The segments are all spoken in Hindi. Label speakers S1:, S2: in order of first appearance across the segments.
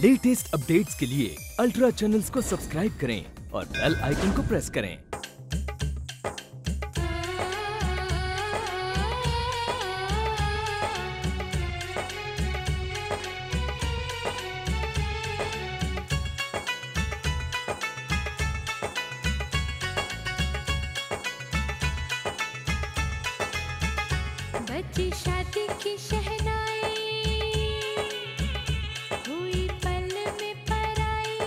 S1: लेटेस्ट अपडेट्स के लिए अल्ट्रा चैनल्स को सब्सक्राइब करें और बेल आइकन को प्रेस करें।
S2: बची शादी की शहनाई, हुई पल में पराई।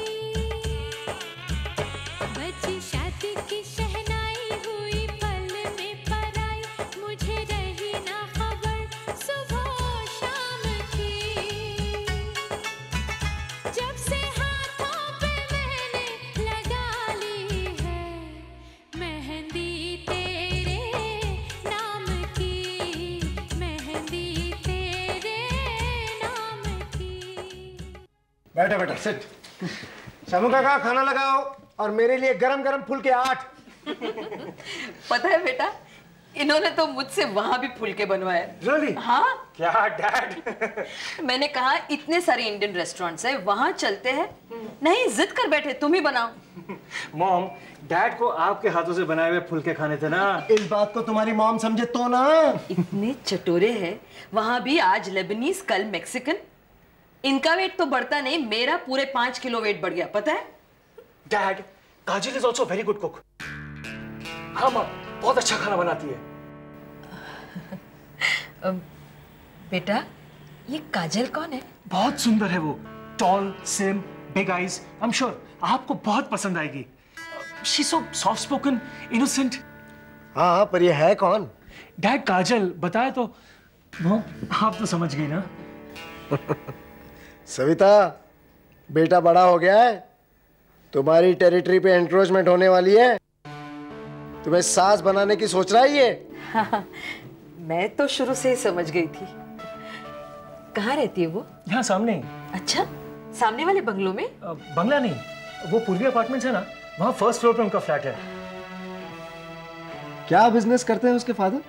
S2: बची शादी की शहनाई, हुई पल में पराई। मुझे रही ना खबर सुबह शाम की, जब से हाथों पे मैंने लगा ली है मेहंदी तेरे नाम की।
S3: बैठो बैठो सिट। शमू काका खाना लगाओ और मेरे लिए गरम गरम फुलके 8।
S4: पता है बेटा, इन्होंने तो मुझसे वहां भी फुलके बनवाए।
S3: Really?
S4: हाँ,
S3: क्या डैड?
S4: मैंने कहा इतने सारे इंडियन रेस्टोरेंट्स हैं, वहां चलते हैं। नहीं, जिद कर बैठे, तुम ही बनाओ।
S5: मॉम, डैड को आपके हाथों से बनाए हुए फुलके खाने थे ना।
S3: इस बात को तुम्हारी मॉम समझे तो ना।
S4: इतने चटोरे हैं, वहां भी आज लेबनीज, कल मैक्सिकन। इनका वेट तो बढ़ता नहीं, मेरा पूरे 5 किलो वेट बढ़ गया, पता है?
S5: Dad, Kajal is also very good cook. हाँ मॉम, बहुत अच्छा खाना बनाती है।
S4: बेटा, ये काजल कौन है?
S5: बहुत सुंदर है वो, tall, slim, big eyes. I am sure आपको बहुत पसंद आएगी। She so soft spoken, innocent.
S3: हाँ, पर ये है कौन?
S5: डैड, काजल बताया तो। मॉम, आप तो समझ गई ना।
S3: सविता, बेटा बड़ा हो गया है, तुम्हारी टेरिटरी पे एंक्रोचमेंट होने वाली है। तुम्हें सास बनाने की सोच रहा है ये?
S4: हाँ, मैं तो शुरू से ही समझ गई थी। कहाँ रहती है वो?
S5: यहाँ सामने ही।
S4: अच्छा, सामने वाले बंगलों में?
S5: बंगला नहीं, वो पूर्वी अपार्टमेंट्स है ना, वहाँ फर्स्ट फ्लोर पे उनका फ्लैट है।
S3: क्या बिजनेस करते हैं उसके फादर?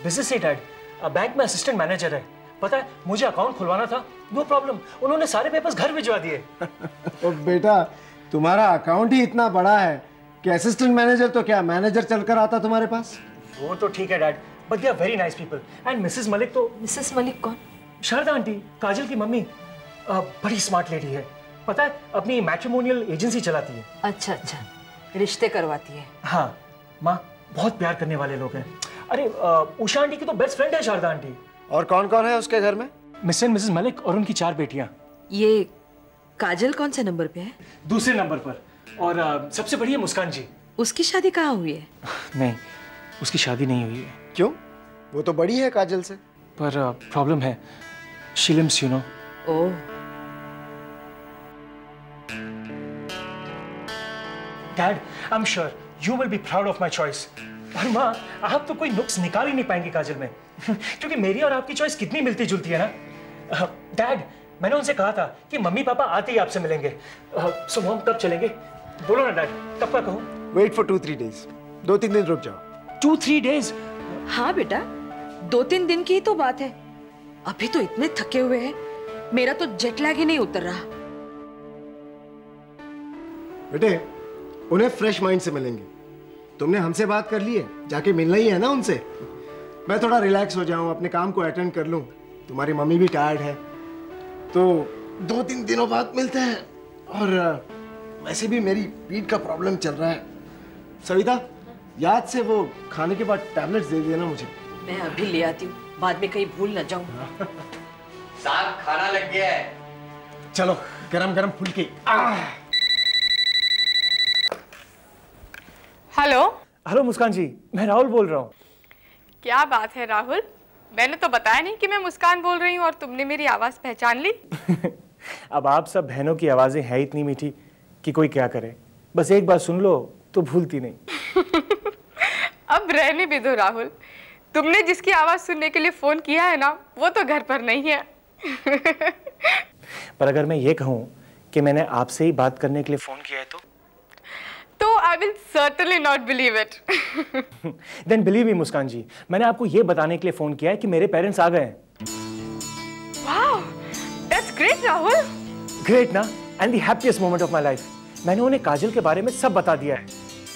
S5: बिजनेस ही डैड, बैंक में असिस्टेंट मैनेजर है। पता है, मुझे अकाउंट खुलवाना था, नो प्रॉब्लम, उन्होंने सारे पेपर्स घर भिजवा दिए।
S3: ओ बेटा, तुम्हारा अकाउंट ही इतना बड़ा है कि असिस्टेंट मैनेजर तो क्या, मैनेजर चलकर आता तुम्हारे पास।
S5: वो तो ठीक है dad, but they are very nice people. And Mrs Malik तो।
S4: मिसेस मलिक कौन?
S5: शारदा आंटी, काजल की मम्मी, बड़ी स्मार्ट लेडी है। पता है, अपनी मैट्रिमोनियल एजेंसी चलाती है।
S4: अच्छा अच्छा, रिश्ते करवाती है।
S5: हाँ माँ, बहुत प्यार करने वाले लोग हैं। अरे उषा आंटी की तो बेस्ट फ्रेंड है शारदा आंटी।
S3: और कौन कौन है उसके घर में?
S5: मिस एंड मिसेस मलिक और उनकी 4 बेटियां।
S4: ये काजल कौन से नंबर पे है?
S5: दूसरे नंबर पर। और सबसे बड़ी है मुस्कान जी।
S4: उसकी शादी कहाँ हुई है?
S5: नहीं, उसकी शादी नहीं हुई है।
S3: क्यों? वो तो बड़ी है काजल से।
S5: पर प्रॉब्लम है, she lives, you know.
S4: Oh,
S5: dad, I am sure you will be proud of my choice. और माँ, आप तो कोई नुक्स निकाल ही नहीं पाएंगे काजल में। क्योंकि मेरी और आपकी चॉइस कितनी मिलती जुलती है ना। डैड, मैंने उनसे कहा था कि मम्मी पापा आते ही आपसे मिलेंगे। सो हम कब चलेंगे? बोलो ना डैड, कब का कहूँ?
S3: वेट फॉर 2-3 days, 2-3 दिन रुक जाओ।
S5: 2-3 days?
S4: हाँ बेटा, 2-3 दिन की ही तो बात है। अभी तो इतने थके हुए हैं, मेरा तो जेट लैग ही नहीं उतर रहा।
S3: बेटे, उन्हें फ्रेश माइंड से मिलेंगे। तुमने हमसे बात कर ली है, जाके मिलना ही है ना उनसे। मैं थोड़ा रिलैक्स हो जाऊं, अपने काम को अटेंड कर लूं। तुम्हारी मम्मी भी टायर्ड है, तो 2-3 दिनों बाद मिलते हैं। और वैसे भी मेरी पीठ का प्रॉब्लम चल रहा है। सविता, याद से वो खाने के बाद टैबलेट्स दे देना मुझे।
S4: मैं अभी ले आती हूँ, बाद में कहीं भूल न जाऊं।
S6: साहब, खाना लग गया है।
S3: चलो, गरम गरम फुलके।
S7: हेलो।
S5: हेलो मुस्कान जी, मैं राहुल बोल रहा हूँ।
S7: क्या बात है राहुल, मैंने तो बताया नहीं कि मैं मुस्कान बोल रही हूँ और तुमने मेरी आवाज पहचान ली।
S5: अब आप सब बहनों की आवाजें हैं इतनी मीठी कि कोई क्या करे, बस एक बार सुन लो तो भूलती नहीं।
S7: अब रहने भी दो राहुल, तुमने जिसकी आवाज सुनने के लिए फोन किया है ना, वो तो घर पर नहीं है।
S5: पर अगर मैं ये कहूँ कि मैंने आपसे ही बात करने के लिए फोन किया है तो
S7: I will certainly not believe it.
S5: Then believe me मुस्कान जी, मैंने आपको ये बताने के लिए फोन किया है कि मेरे पेरेंट्स आ गए हैं।
S7: Wow, that's great Rahul.
S5: Great ना, and the happiest moment of my life. मैंने उन्हें काजल के बारे में सब बता दिया है।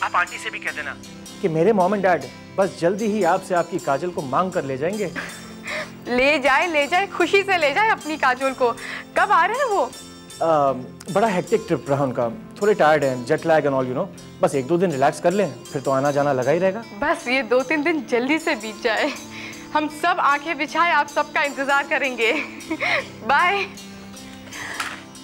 S5: आप आंटी से भी कह देना कि मेरे मॉम एंड डैड बस जल्दी ही आपसे आपकी काजल को मांग कर ले जाएंगे।
S7: ले जाए, खुशी से ले जाए अपनी काजल को। कब आ रहे हैं वो?
S5: बड़ा हेक्टिक ट्रिप रहा उनका, थोड़े टायर्ड हैं, jet lag and all, you know. बस 1-2 दिन रिलैक्स कर लें, फिर तो आना जाना लगा ही रहेगा।
S7: बस ये 2-3 दिन जल्दी से बीत जाए। हम सब आंखें बिछाए आप सबका इंतजार करेंगे। बाय।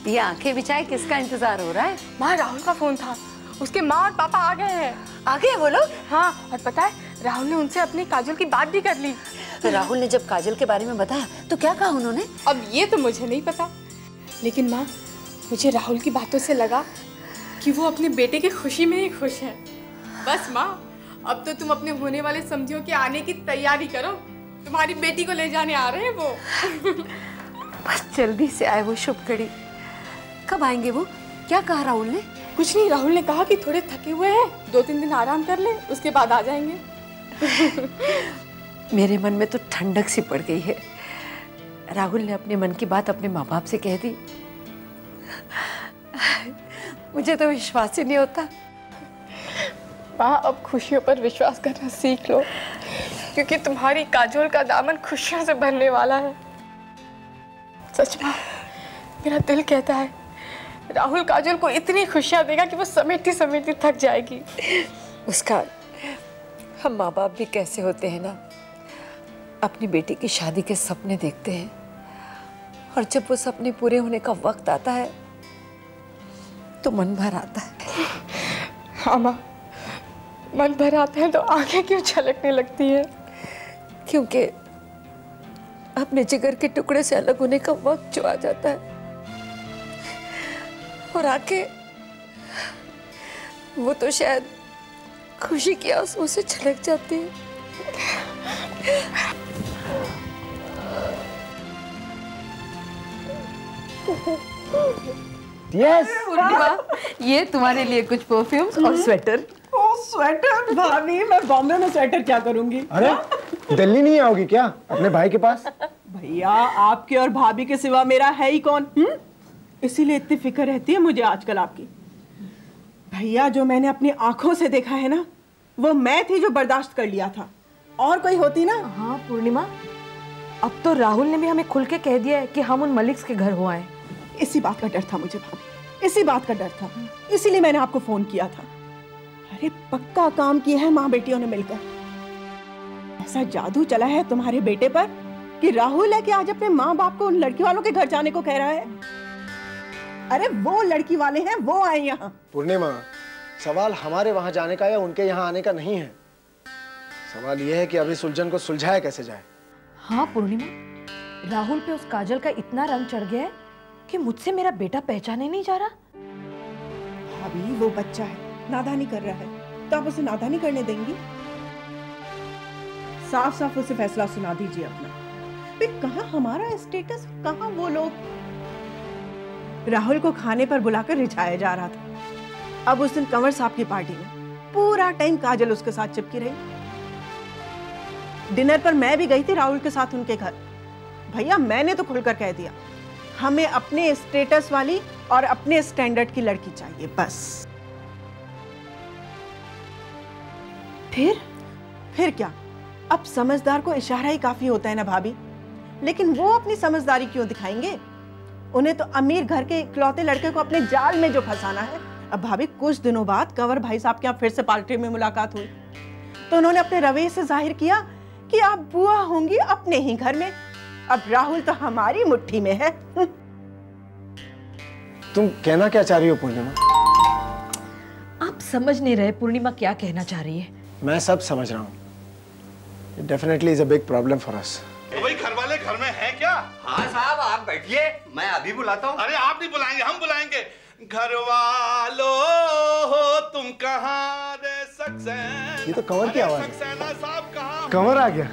S4: ये आंखें बिछाए किसका इंतजार हो रहा है?
S7: माँ, राहुल का फोन था, उसके माँ और पापा आ गए हैं।
S4: आ गए वो लोग?
S7: हाँ, और पता है राहुल ने उनसे अपनी काजल की बात भी कर ली।
S4: तो राहुल ने जब काजल के बारे में बताया तो क्या कहा उन्होंने?
S7: अब ये तो मुझे नहीं पता, लेकिन माँ मुझे राहुल की बातों से लगा कि वो अपने बेटे की खुशी में ही खुश है। बस माँ, अब तो तुम अपने होने वाले समधियों के आने की तैयारी करो, तुम्हारी बेटी को ले जाने आ रहे हैं वो।
S4: बस जल्दी से आए वो शुभ घड़ी। कब आएंगे वो? क्या कहा राहुल ने?
S7: कुछ नहीं, राहुल ने कहा कि थोड़े थके हुए हैं, 2-3 दिन आराम कर ले, उसके बाद आ जाएंगे।
S4: मेरे मन में तो ठंडक सी पड़ गई है। राहुल ने अपने मन की बात अपने माँ बाप से कह दी। मुझे तो विश्वास ही नहीं होता।
S7: माँ, अब खुशियों पर विश्वास करना सीख लो, क्योंकि तुम्हारी काजोल का दामन खुशियों से भरने वाला है। सच माँ, मेरा दिल कहता है राहुल काजोल को इतनी खुशियाँ देगा कि वो समेटती समेटती थक जाएगी।
S4: उसका हम माँ बाप भी कैसे होते हैं ना, अपनी बेटी की शादी के सपने देखते हैं, और जब वो सपने पूरे होने का वक्त आता है तो मन भर आता है।
S7: हाँ माँ, मन भर आता है तो आंखें क्यों छलकने लगती है?
S4: क्योंकि अपने जिगर के टुकड़े से अलग होने का वक्त जो आ जाता है, और आंखें वो तो शायद खुशी की आंसुओं से छलक जाती है।
S3: यस
S4: ये तुम्हारे लिए कुछ परफ्यूम्स और स्वेटर।
S8: ओ स्वेटर? भाभी, मैं बॉम्बे में स्वेटर क्या करूंगी?
S3: अरे दिल्ली नहीं आओगी क्या अपने भाई के पास?
S8: भैया, आपके और भाभी के सिवा मेरा है ही कौन? इसीलिए इतनी फिक्र रहती है मुझे आजकल आपकी। भैया, जो मैंने अपनी आंखों से देखा है ना, वो मैं थी जो बर्दाश्त कर लिया था। और कोई होती ना।
S4: हाँ पूर्णिमा, अब तो राहुल ने भी हमें खुल के कह दिया है कि हम उन मलिक्स के घर हो आए।
S8: इसी बात का डर था मुझे भाभी, इसी बात का डर था, इसीलिए मैंने आपको फोन किया था। अरे पक्का काम किया है माँ बेटियों ने मिलकर। ऐसा जादू चला है तुम्हारे बेटे पर कि राहुल है कि आज अपने माँ बाप को उन लड़की वालों के घर जाने को कह रहा है। अरे वो लड़की वाले हैं, वो आए यहाँ।
S3: पूर्णिमा, सवाल हमारे वहां जाने का या उनके यहाँ आने का नहीं है। सवाल यह है कि अभी सुलझन को सुलझाया कैसे जाए।
S9: हाँ पूर्णिमा, राहुल पे उस काजल का इतना रंग चढ़ गया है कि मुझसे मेरा बेटा पहचाने नहीं जा रहा।
S8: भाभी, वो बच्चा है, नादानी कर रहा है, तो आप उसे नादानी करने देंगी? साफ साफ उसे फैसला सुना दीजिए अपना। कहाँ हमारा स्टेटस, कहाँ वो लोग। राहुल को खाने पर बुलाकर रिझाया जा रहा था। अब उस दिन कंवर साहब की पार्टी में पूरा टाइम काजल उसके साथ चिपकी रही। डिनर पर मैं भी गई थी राहुल के साथ उनके घर। भैया, मैंने तो खुलकर कह दिया, हमें अपने स्टेटस वाली और अपने स्टैंडर्ड की लड़की चाहिए, बस। फिर क्या? अब समझदार को इशारा ही काफी होता है ना भाभी। लेकिन वो अपनी समझदारी क्यों दिखाएंगे? उन्हें तो अमीर घर के इकलौते लड़के को अपने जाल में जो फंसाना है। अब भाभी, कुछ दिनों बाद कंवर भाई साहब के यहाँ फिर से पार्टी में मुलाकात हुई, तो उन्होंने अपने रवैये से जाहिर किया कि आप बुआ होंगी अपने ही घर में। अब राहुल तो हमारी मुट्ठी में है।
S3: तुम कहना क्या चाह रही हो पूर्णिमा?
S9: आप समझ नहीं रहे पूर्णिमा क्या कहना चाह रही है।
S3: मैं सब समझ रहा हूँ। It definitely is a big problem for us.
S10: तो भाई घर वाले घर में हैं क्या?
S6: हाँ साहब, आप बैठिए, मैं अभी बुलाता हूँ।
S10: अरे आप नहीं बुलाएंगे, हम बुलाएंगे। घर वालों हो तुम कहाँ रे सक्सेना?
S3: ये तो कंवर की आवाज है।
S10: सक्सेना साहब कहाँ?
S3: कंवर आ गया।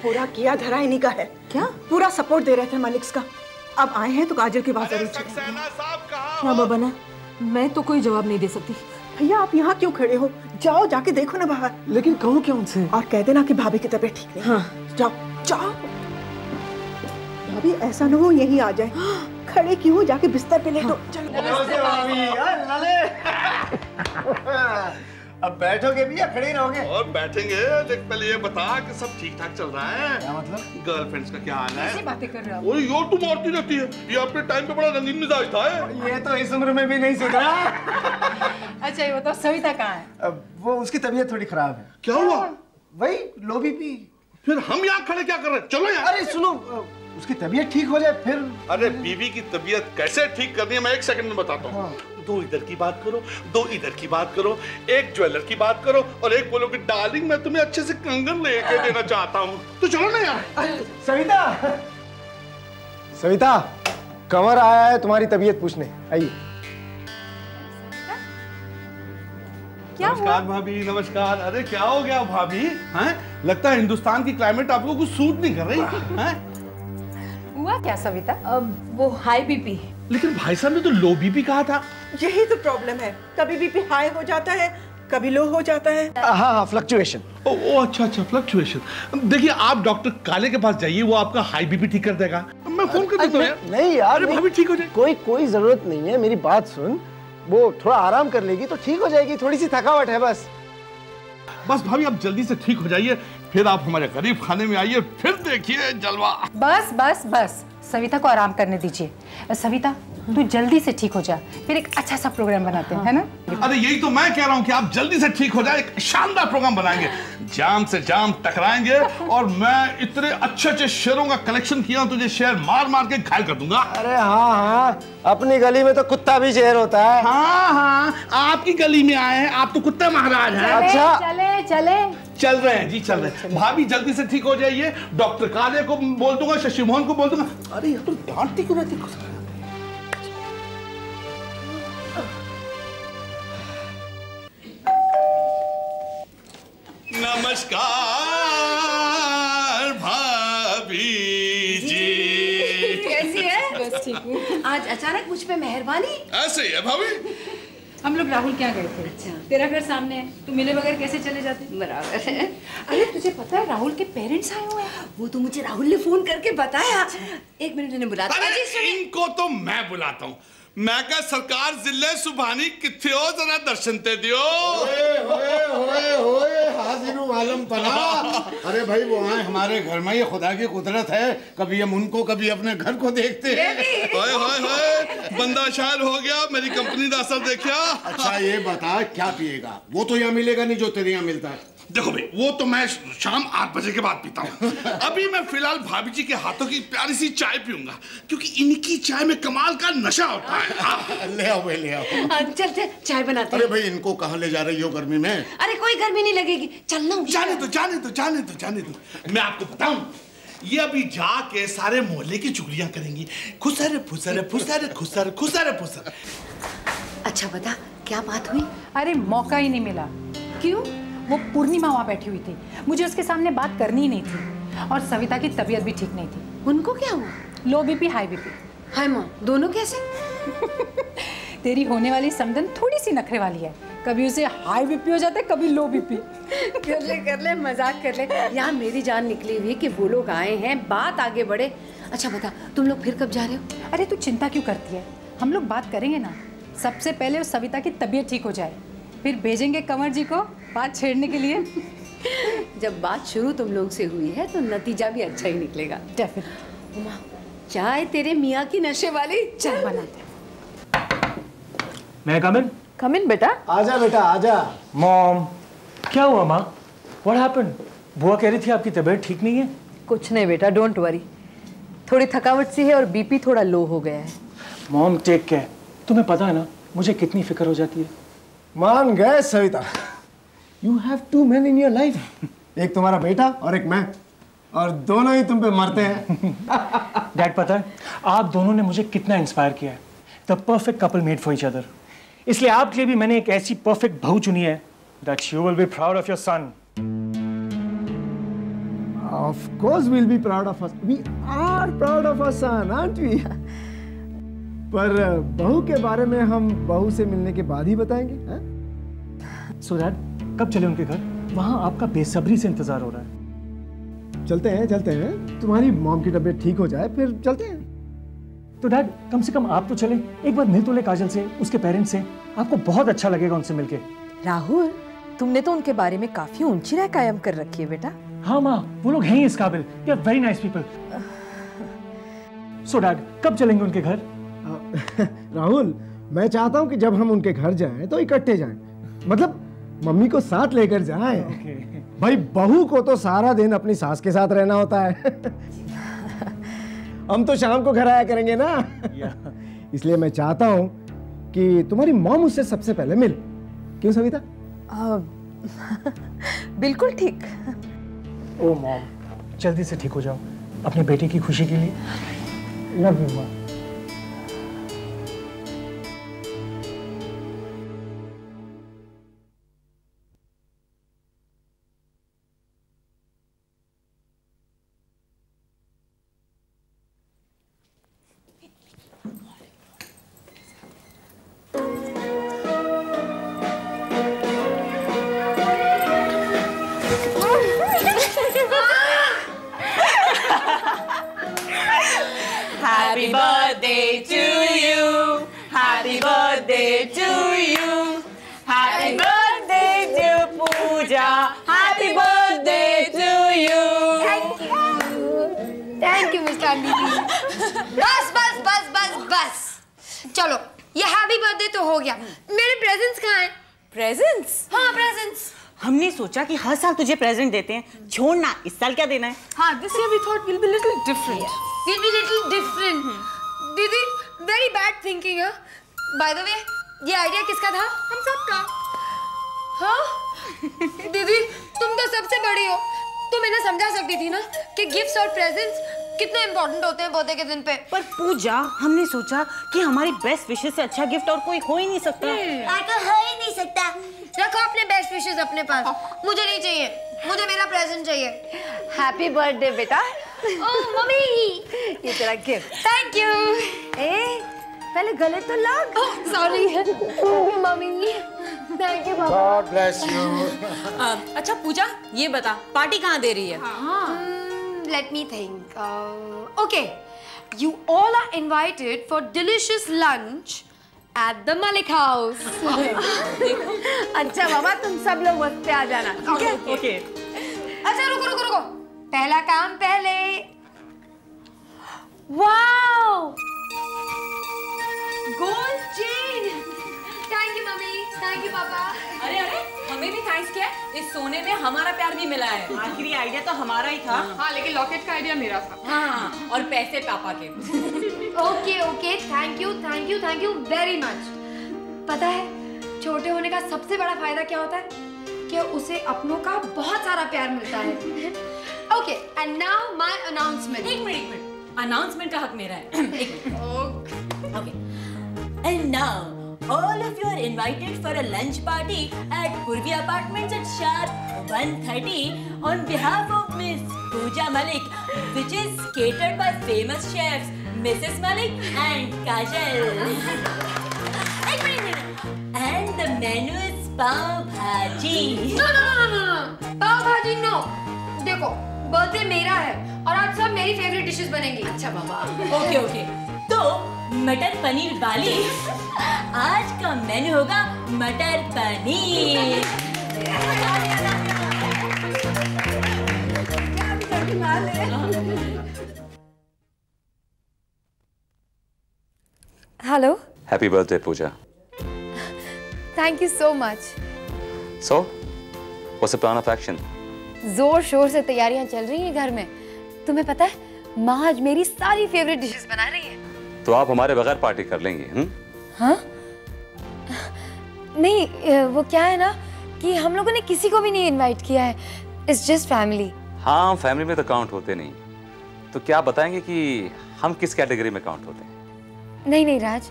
S8: पूरा किया धरा इन्हीं का है। क्या? पूरा सपोर्ट दे रहे थे मलिक्स का। अब आए हैं तो काजल की बात जरूर छेड़ेंगे।
S10: सक्सेना साहब कहाँ?
S9: हाँ बाबा ना, मैं तो कोई जवाब नहीं दे सकती।
S8: भैया, आप यहाँ क्यों खड़े हो? जाओ, जाके देखो ना बाहर।
S3: लेकिन कहूँ क्या उनसे?
S8: और कह देना कि भाभी की तबीयत ठीक नहीं। हाँ, जाओ जाओ। भाभी ऐसा ना हो यहीं आ जाए। खड़े क्यों हो, जाके बिस्तर पे लेटो।
S3: नमस्ते भाभी। लले। अब बैठोगे भी या खड़े रहोगे?
S10: और बैठेंगे, लेकिन पहले ये बता कि सब ठीक ठाक चल रहा है?
S3: क्या मतलब?
S10: गर्लफ्रेंड्स का क्या हाल है?
S9: कैसी बातें कर रहे हो?
S10: और यो तुम औरती रहती है, ये अपने टाइम पे बड़ा रंगीन मिजाज था।
S3: ये तो इस उम्र में भी नहीं सुधरा।
S9: अच्छा ये बताओ सविता कहाँ है?
S3: अब वो उसकी तबीयत थोड़ी खराब है।
S10: क्या हुआ?
S3: वही लो बीपी।
S10: फिर हम यहाँ खड़े क्या कर रहे हैं? चलो यार।
S3: अरे सुनो, उसकी तबीयत ठीक हो जाए फिर।
S10: अरे बीवी की तबीयत कैसे ठीक करनी है मैं 1 सेकंड में बताता हूँ। दो इधर की बात करो, दो इधर की बात करो, एक ज्वेलर की बात करो और एक बोलो कि डार्लिंग मैं तुम्हें अच्छे से कंगन लेके देना चाहता हूँ। तो चलो ना यार।
S3: सविता, सविता, कंवर आया है तुम्हारी तबीयत पूछने। आइए।
S9: क्या
S10: नमस्कार भाभी, नमस्कार। अरे क्या हो गया भाभी? हैं? लगता है हिंदुस्तान की क्लाइमेट आपको कुछ सूट नहीं कर रही हैं?
S9: हुआ क्या सविता? वो हाई बीपी।
S10: लेकिन भाई साहब ने तो लो बीपी कहा था।
S8: यही तो प्रॉब्लम है, कभी बीपी हाई हो जाता है, कभी लो हो जाता है।
S3: हाँ, फ्लक्चुएशन।
S10: ओ अच्छा, फ्लक्चुएशन। देखिए आप डॉक्टर काले के पास जाइए, वो आपका हाई बीपी ठीक कर देगा। मैं फोन कर देता हूँ यार।
S3: नहीं यार,
S10: अरे भाभी ठीक हो जाए।
S3: कोई जरूरत नहीं है, मेरी बात सुन। वो थोड़ा आराम कर लेगी तो ठीक हो जाएगी, थोड़ी सी थकावट है बस।
S10: बस भाभी आप जल्दी से ठीक हो जाइए, फिर आप हमारे गरीब खाने में आइए, फिर देखिए जलवा।
S9: बस बस बस, सविता को आराम करने दीजिए। सविता तू जल्दी से ठीक हो जा, फिर एक अच्छा सा प्रोग्राम बनाते हैं, है ना?
S10: अरे यही तो मैं कह रहा हूँ कि आप जल्दी से ठीक हो जाए, एक शानदार प्रोग्राम बनाएंगे, जाम से जाम टकराएंगे और मैं इतने अच्छे शेरों का कलेक्शन किया हूँ, तुझे शेर मार मार के घायल कर दूंगा।
S3: अरे हाँ, अपनी गली में तो कुत्ता भी शेर होता है।
S10: हाँ, आपकी गली में आए हैं, आप तो कुत्ता महाराज हैं।
S3: अच्छा
S9: चले
S10: चल रहे हैं जी, चल रहे हैं। भाभी जल्दी से ठीक हो जाइए, डॉक्टर काले को बोल दूंगा, शशि मोहन को बोल दूंगा। अरे यार तो डांटती क्यों रहती? नमस्कार भाभी जी।
S11: कैसी है? बस ठीक हूँ। आज अचानक मुझ पे मेहरबानी?
S10: ऐसे ही है भाभी।
S11: हम लोग राहुल क्या गए थे। अच्छा। तेरा घर सामने है, तू मिले बगैर कैसे चले जाते? बराबर है।
S9: अरे तुझे पता है राहुल के पेरेंट्स आए हुए हैं?
S11: वो तो मुझे राहुल ने फोन करके बताया। एक मिनट इन्हें बुलाता।
S10: अरे इनको तो मैं बुलाता हूँ। मैं क्या सरकार जिले सुभानी किथे हो, जरा दर्शन ते दियो।
S12: होए हाजिर आलम पना। अरे भाई वो आए हमारे घर में, ये खुदा की कुदरत है, कभी हम उनको कभी अपने घर को देखते हैं।
S10: होए होए होए, बंदा शायर हो गया, मेरी कंपनी का असर देखिया।
S12: अच्छा ये बता क्या पिएगा? वो तो यहाँ मिलेगा नहीं जो तेरे यहाँ मिलता है।
S10: देखो भाई, वो तो मैं शाम 8 बजे के बाद पीता हूँ। अभी मैं फिलहाल भाभी जी के हाथों की प्यारी सी चाय पीऊंगा, क्योंकि इनकी चाय में कमाल का नशा होता है।
S12: ले आओ भाई, ले आओ।
S11: चल चल चाय बनाते हैं।
S12: अरे भाई इनको कहाँ ले जा रही हो गर्मी में?
S11: अरे कोई गर्मी नहीं लगेगी, चलना।
S10: जाने दो। मैं आपको बताऊं, ये अभी जाके सारे मोहल्ले की चुगलियां करेंगी। खुसर फुसर फुसर खुसर खुसर फुसर।
S11: अच्छा बता क्या बात हुई?
S9: अरे मौका ही नहीं मिला।
S11: क्यों?
S9: वो पूर्णिमा वहाँ बैठी हुई थी, मुझे उसके सामने बात करनी ही नहीं थी, और सविता की तबीयत भी ठीक नहीं थी।
S11: उनको क्या हुआ?
S9: Low BP high BP.
S11: Hi माँ, दोनों कैसे?
S9: तेरी होने वाली समधन थोड़ी सी नखरे वाली है, कभी उसे हाई बीपी हो जाता है, कभी लो बीपी।
S11: कर ले मजाक कर ले। यहाँ मेरी जान निकली हुई कि वो लोग आए हैं, बात आगे बढ़े। अच्छा बता तुम लोग फिर कब जा रहे हो?
S9: अरे तू चिंता क्यों करती है, हम लोग बात करेंगे ना। सबसे पहले उस सविता की तबीयत ठीक हो जाए, फिर भेजेंगे कंवर जी को बात छेड़ने के लिए।
S11: जब बात शुरू तुम लोग से हुई है तो नतीजा भी अच्छा ही निकलेगा।
S9: डेफिनेटली।
S11: उमा, चाय तेरे मियाँ की नशे वाली।
S9: चाय बनाते हैं।
S5: मैं
S8: कम इन बेटा।
S3: आजा बेटा आजा।
S5: मॉम, क्या हुआ माँ? What happened? बुआ कह रही थी आपकी तबीयत ठीक नहीं है।
S4: कुछ नहीं बेटा, डोंट वरी, थोड़ी थकावट सी है और बीपी थोड़ा लो हो गया है।
S5: Mom take care. तुम्हें पता है ना मुझे कितनी फिक्र हो जाती है।
S3: मान गए Savita, you have 2 men in your life। एक तुम्हारा बेटा और एक मैं, और दोनों ही तुम पे मरते हैं।
S5: डैड पता है आप दोनों ने मुझे कितना इंस्पायर किया है। The perfect couple made for each other. इसलिए आपके लिए भी मैंने एक ऐसी परफेक्ट बहू चुनी है that you will be proud of your son.
S3: Of course we'll be proud of us. We are proud of our son, aren't we? पर बहू के बारे में हम बहू से मिलने के बाद ही बताएंगे।
S5: सो डैड कब चले उनके घर? वहां आपका बेसब्री से इंतजार हो रहा है।
S3: चलते हैं। तुम्हारी मॉम की तबीयत ठीक हो जाए फिर चलते हैं।
S5: तो डैड कम से कम आप तो चले, एक बार मिल तो ले काजल से, उसके पेरेंट्स से। आपको बहुत अच्छा लगेगा उनसे मिलके।
S4: राहुल, तुमने तो उनके बारे में काफी ऊंची राय कायम कर रखी है बेटा।
S5: हाँ माँ, वो लोग हैं ही इस काबिल। They are very nice people. So dad, कब चलेंगे उनके घर?
S3: राहुल, मैं चाहता हूँ कि जब हम उनके घर जाएं तो इकट्ठे जाएं, मतलब मम्मी को साथ लेकर जाएं। भाई बहू को तो सारा दिन अपनी सास के साथ रहना होता है। हम तो शाम को घर आया करेंगे ना। इसलिए मैं चाहता हूँ कि तुम्हारी मॉम उससे सबसे पहले मिल। क्यों सविता?
S4: बिल्कुल ठीक।
S5: ओ मॉम, जल्दी से ठीक हो जाओ अपने बेटे की खुशी के लिए। Love you mom.
S13: Happy birthday to you. Happy birthday to you. Happy birthday to Pooja. Happy birthday to you.
S14: Thank you, Mr. Didi. बस। चलो, ये हैप्पी बर्थडे तो हो गया। मेरे प्रेजेंट्स कहाँ हैं?
S13: प्रेजेंट्स?
S14: हाँ, प्रेजेंट्स।
S13: हमने सोचा कि हर साल तुझे प्रेजेंट देते हैं, छोड़ना इस साल क्या देना है?
S7: हाँ, this year we thought we'll be little different.
S14: We'll be little different. दीदी, very bad thinking है। By the way, ये आइडिया किसका था? हम सबका। हाँ? दीदी, तुम तो सबसे बड़ी हो। तुम इन्हें समझा सकती थी ना कि गिफ्ट्स और प्रेजेंट्स कितने इम्पोर्टेंट होते हैं बर्थडे के दिन पे।
S13: पर पूजा, हमने सोचा कि हमारी बेस्ट विशेस से अच्छा गिफ्ट और कोई हो ही नहीं सकता।
S14: हो ही नहीं सकता। रखो अपने बेस्ट विशेस अपने पास। मुझे नहीं चाहिए, मुझे मेरा प्रेजेंट चाहिए।
S4: हैप्पी बर्थडे बेटा।
S14: ओह मम्मी,
S4: ये तेरा गिफ्ट।
S14: Thank you.
S4: पहले गले तो लग।
S14: Sorry mummy. थैंक यू पापा।
S12: God bless you.
S13: अच्छा पूजा, ये बता पार्टी कहाँ दे रही है?
S14: Let me think. Okay, you all are invited for delicious lunch at the Malik House.
S4: अच्छा बाबा, तुम सब लोग वक्त पे आ जाना।
S13: ओके।
S14: अच्छा रुको। पहला काम पहले। Wow, gold chain. Thank you mummy, thank you पापा।
S13: अरे हमें भी थैंक्स क्या? इस सोने में हमारा प्यार भी मिला है। आखिरी आइडिया तो हमारा ही था।
S7: हाँ, लेकिन लॉकेट का आइडिया मेरा था।
S13: हाँ, और पैसे पापा के।
S14: Okay, thank you very much. पता है छोटे होने का सबसे बड़ा फायदा क्या होता है? कि उसे अपनों का बहुत सारा प्यार मिलता है। Okay, and now my announcement.
S13: एक मिनट, अनाउंसमेंट का हक मेरा है। एक minute. Okay, and now all of you are invited for a lunch party at Purvi Apartments at sharp 1:30 on behalf of Miss Pooja Malik, which is catered by famous chefs Mrs. Malik and Kajal. And the menu is pav bhaji.
S14: No. पाव भाजी नो। देखो, बर्थडे मेरा है और आज सब मेरी फेवरेट डिशेस बनेंगी।
S13: अच्छा बाबा। ओके। तो मटर पनीर वाली, आज का मेन्यू होगा matar paneer.
S14: Hello.
S15: Happy birthday Pooja.
S14: Thank you so much.
S15: So what's the plan of action?
S14: जोर शोर से तैयारियां चल रही हैं घर में। तुम्हें पता है माँ आज मेरी सारी फेवरेट डिशेस बना रही है।
S15: तो आप हमारे बगैर पार्टी कर लेंगे?
S14: हाँ? नहीं, वो क्या है ना कि हम लोगों ने किसी को भी नहीं इनवाइट किया है। It's just family.
S15: हाँ, फैमिली में तो काउंट होते नहीं। तो क्या बताएंगे कि हम किस कैटेगरी में काउंट होते हैं?
S14: नहीं राज,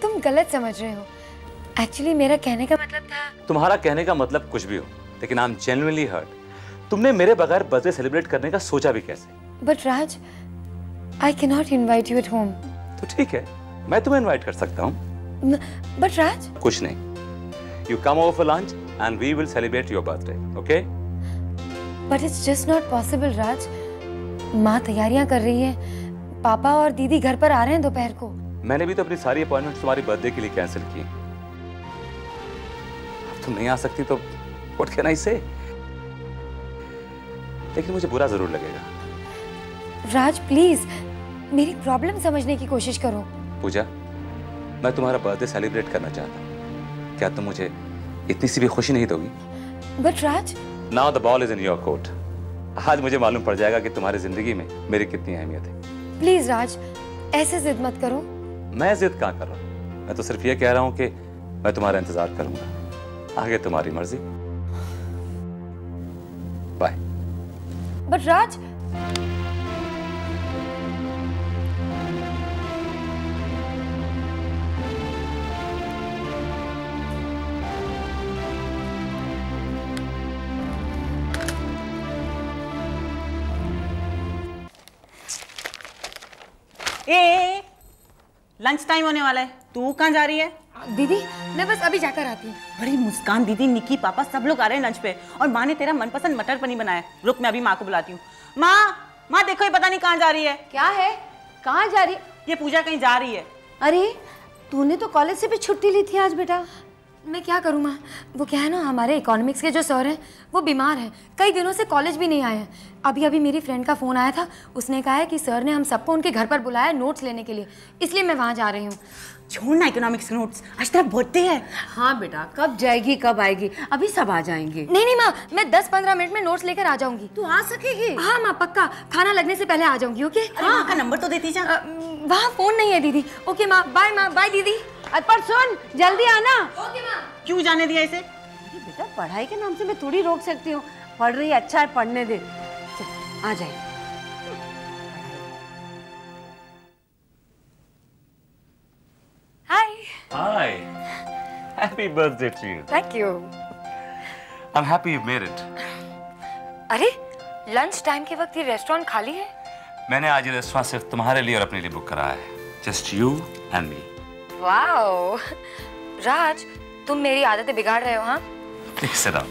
S14: तुम गलत समझ रहे हो। एक्चुअली मेरा कहने का मतलब था।
S15: तुम्हारा कहने का मतलब कुछ भी हो, लेकिन आई एम जेन्युइनली हर्ट। तुमने मेरे बगैर बर्थडे सेलिब्रेट करने का सोचा भी कैसे?
S14: But Raj, I can not invite you at home.
S15: तो ठीक है, मैं तुम्हें इनवाइट कर सकता हूँ।
S14: बट राज,
S15: कुछ नहीं, you come over for lunch and we will celebrate your birthday, okay?
S14: But it's just not possible Raj. माँ तैयारियां कर रही है, पापा और दीदी घर पर आ रहे हैं दोपहर को।
S15: मैंने भी तो अपनी सारी अपॉइंटमेंट्स तुम्हारी बर्थडे के लिए कैंसिल की। अब तुम नहीं आ सकती तो व्हाट कैन आई से? लेकिन मुझे बुरा जरूर लगेगा।
S14: राज प्लीज मेरी प्रॉब्लम समझने की कोशिश करो।
S15: पूजा, मैं तुम्हारा बर्थडे सेलिब्रेट करना चाहता हूँ, क्या तुम मुझे इतनी सी भी खुशी नहीं दोगी?
S14: But Raj,
S15: now the ball is in your court. आज मुझे मालूम पड़ जाएगा कि तुम्हारी जिंदगी में मेरी कितनी अहमियत है।
S14: प्लीज राज, ऐसे जिद मत करो।
S15: मैं जिद कहाँ कर रहा हूँ, मैं तो सिर्फ ये कह रहा हूँ कि मैं तुम्हारा इंतजार करूंगा, आगे तुम्हारी मर्जी। Bye.
S14: But Raj,
S16: lunch time होने वाला है, तू कहाँ जा रही है?
S14: दीदी मैं बस अभी जाकर आती हूँ।
S16: बड़ी मुस्कान दीदी, निकी, पापा सब लोग आ रहे हैं लंच पे और माँ ने तेरा मनपसंद मटर पनीर बनाया है। रुक मैं अभी माँ को बुलाती हूँ। माँ देखो ये पता नहीं कहाँ जा रही है।
S11: क्या है? कहाँ जा रही?
S16: ये पूजा कहीं जा रही है।
S11: अरे तूने तो कॉलेज से भी छुट्टी ली थी आज बेटा।
S14: मैं क्या करूँ माँ, वो क्या है ना, हमारे इकोनॉमिक्स के जो सर हैं वो बीमार हैं, कई दिनों से कॉलेज भी नहीं आए हैं। अभी अभी मेरी फ्रेंड का फ़ोन आया था, उसने कहा है कि सर ने हम सबको उनके घर पर बुलाया है नोट्स लेने के लिए, इसलिए मैं वहाँ जा रही हूँ।
S16: छोड़ना इकोनॉमिक्स नोट्स, आज तेरा बर्थडे है।
S11: हाँ बेटा, कब जाएगी कब आएगी, अभी सब आ जाएंगे।
S14: नहीं माँ, मैं 10-15 मिनट में नोट्स लेकर आ जाऊंगी।
S11: तू आ सकेगी?
S14: हाँ माँ पक्का, खाना लगने से पहले आ जाऊंगी। ओके?
S16: हाँ का नंबर तो देती जा।
S14: वहाँ फ़ोन नहीं है दीदी। ओके माँ, बाय दीदी।
S11: पर सुन, जल्दी आना।
S14: ओके माँ।
S16: क्यों जाने दिया इसे?
S11: बेटा पढ़ाई के नाम से मैं थोड़ी रोक सकती हूँ, पढ़ रही है, अच्छा है, पढ़ने दे। आ जाए।
S15: Hi. Happy birthday to you.
S14: Thank you.
S15: I'm happy you made it.
S14: अरे लंच टाइम के वक्त ये रेस्टोरेंट खाली है?
S15: मैंने आज ये रेस्टोरेंट सिर्फ तुम्हारे लिए और अपने लिए बुक कराया है। Just you and me.
S14: Wow, Raj तुम मेरी आदतें बिगाड़ रहे हो। हाँ?
S15: Please sit down.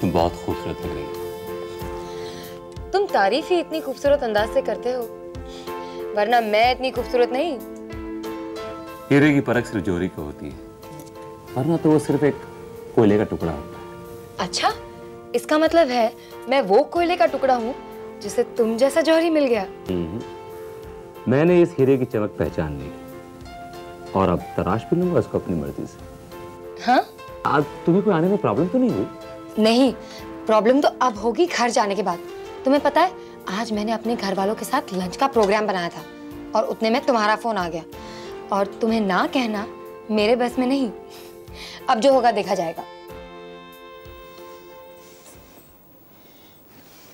S15: तुम बहुत खूबसूरत लग रही हो।
S14: तुम तारीफ ही इतनी खूबसूरत अंदाज से करते हो, वरना मैं इतनी खूबसूरत नहीं।
S15: हीरे की परख सिर्फ जोहरी को होती है, वरना तो वो सिर्फ एक कोयले का टुकड़ा होता है।
S14: अच्छा, इसका मतलब है मैं वो कोयले का टुकड़ा हूँ जिसे तुम जैसा जौहरी मिल गया।
S15: मैंने इस हीरे की चमक पहचान ली और अब तराश भी लूंगा उसको अपनी मर्जी से।
S14: हाँ?
S15: आज तुम्हें कोई आने में प्रॉब्लम तो नहीं हुई?
S14: नहीं, प्रॉब्लम तो अब होगी घर जाने के बाद। तुम्हें पता है आज मैंने अपने घर वालों के साथ लंच का प्रोग्राम बनाया था और उतने में तुम्हारा फोन आ गया, और तुम्हें ना कहना मेरे बस में नहीं। अब जो होगा देखा जाएगा।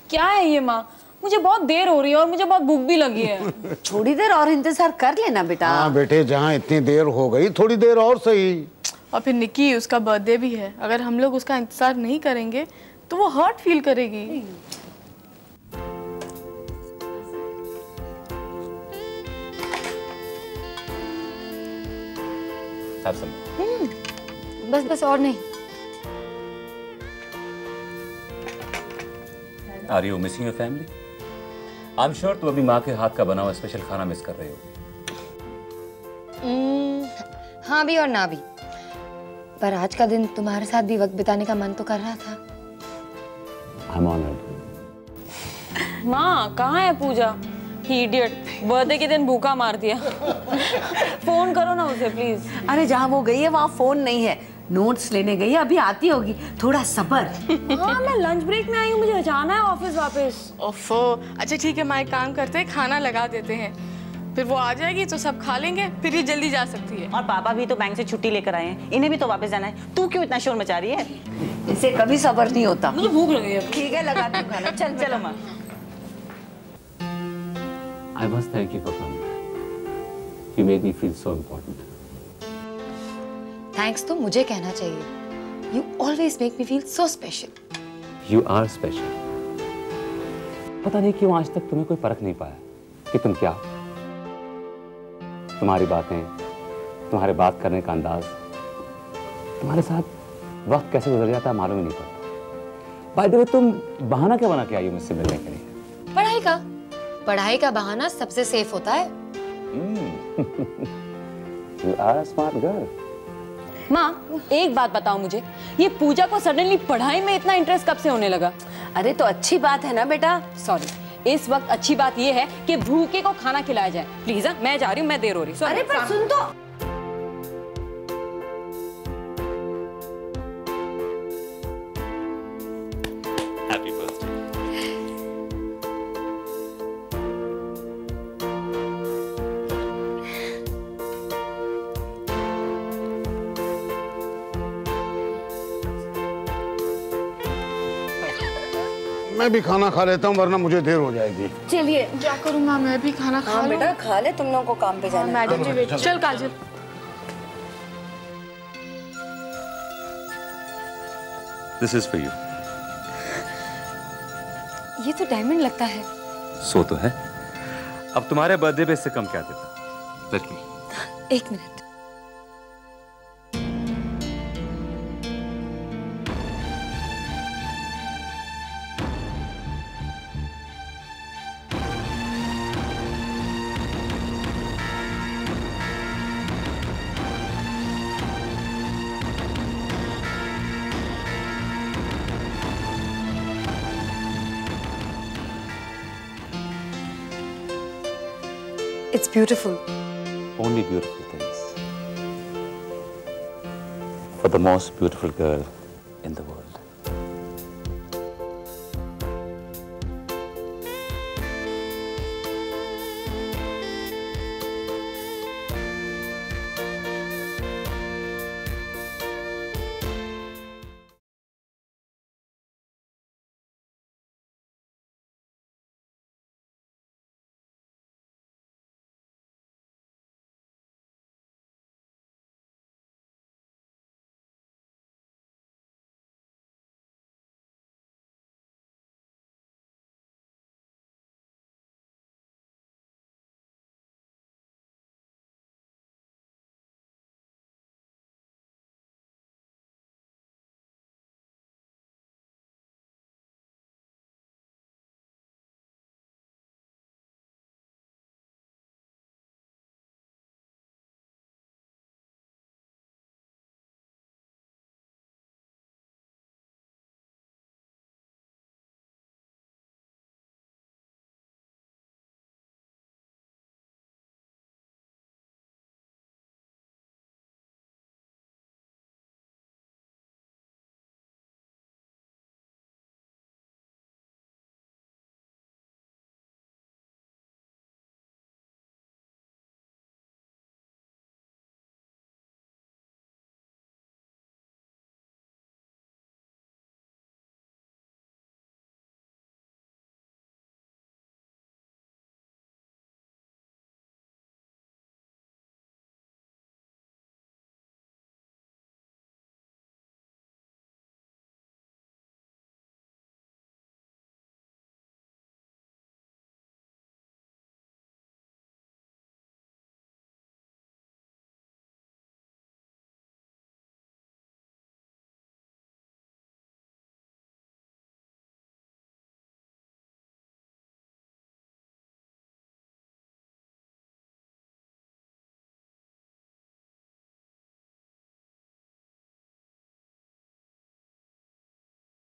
S17: क्या है ये माँ, मुझे बहुत देर हो रही है और मुझे बहुत भूख भी लगी है।
S11: थोड़ी देर और इंतजार कर लेना बेटा।
S12: हाँ बेटे, जहाँ इतनी देर हो गई थोड़ी देर और सही।
S7: और फिर निकी, उसका बर्थडे भी है, अगर हम लोग उसका इंतजार नहीं करेंगे तो वो हर्ट फील करेगी।
S14: बस और नहीं।
S15: Are you missing your family? I'm sure तुम अभी माँ के हाथ का बना हुआ स्पेशल खाना मिस कर रहे हो।
S14: हाँ भी और ना भी, पर आज का दिन तुम्हारे साथ भी वक्त बिताने का मन तो कर रहा था।
S15: I'm honored.
S17: माँ कहाँ है पूजा? इडियट, बर्थडे के दिन भूखा मार दिया। फोन करो ना उसे प्लीज।
S11: अरे जहाँ वो गई है वहाँ फोन नहीं है, नोट्स लेने गई है, अभी आती होगी, थोड़ा सब्र।
S17: हाँ मैं लंच ब्रेक में आई हूँ, मुझे जाना है ऑफिस वापस।
S7: ओफो, अच्छा ठीक है, मैं एक काम करते हैं, खाना लगा देते हैं, फिर वो आ जाएगी तो सब खा लेंगे, फिर ये जल्दी जा सकती है।
S16: और पापा भी तो बैंक से छुट्टी लेकर आए हैं, इन्हें भी तो वापस जाना है। तू क्यों इतना शोर मचा रही है?
S11: इसे कभी सब्र नहीं होता।
S17: मुझे भूख लगी है।
S11: ठीक है, लगा दूं खाना। चल
S16: चलो माँ।
S15: I must thank you for coming. You made me feel so important.
S14: Thanks तो मुझे कहना चाहिए। You always make me feel so special.
S15: You are special. पता नहीं क्यों आज तक तुम्हें कोई परख नहीं पाया कि तुम क्या हो। तुम्हारी बातें, तुम्हारे बात करने का अंदाज, तुम्हारे साथ वक्त कैसे गुजर जाता है मालूम ही नहीं पड़ता। बाय द वे, तुम बहाना क्या बना के आई हो मुझसे मिलने के लिए?
S14: पढ़ाई का बहाना सबसे सेफ होता है।
S15: You are a smart girl.
S17: माँ, एक बात बताओ मुझे, ये पूजा को सडनली पढ़ाई में इतना इंटरेस्ट कब से होने लगा?
S11: अरे तो अच्छी बात है ना बेटा।
S17: सॉरी, इस वक्त अच्छी बात ये है कि भूखे को खाना खिलाया जाए। प्लीज मैं जा रही हूँ, मैं देर हो रही हूँ।
S11: अरे पर सुन तो।
S15: Happy birthday.
S12: मैं भी खाना खा लेता हूँ वरना मुझे देर हो जाएगी।
S7: चलिए क्या करूँ माँ, मैं भी खाना खा लूँ।
S11: बेटा खा ले, तुम लोगों को काम पे जाना है।
S7: मैडम जी वेट। चल काजल।
S15: This is for you.
S17: ये तो डायमंड लगता है।
S15: सो तो है। अब तुम्हारे बर्थडे पे इससे कम क्या देता? Let me.
S17: एक minute. It's beautiful.
S15: Only beautiful things. For the most beautiful girl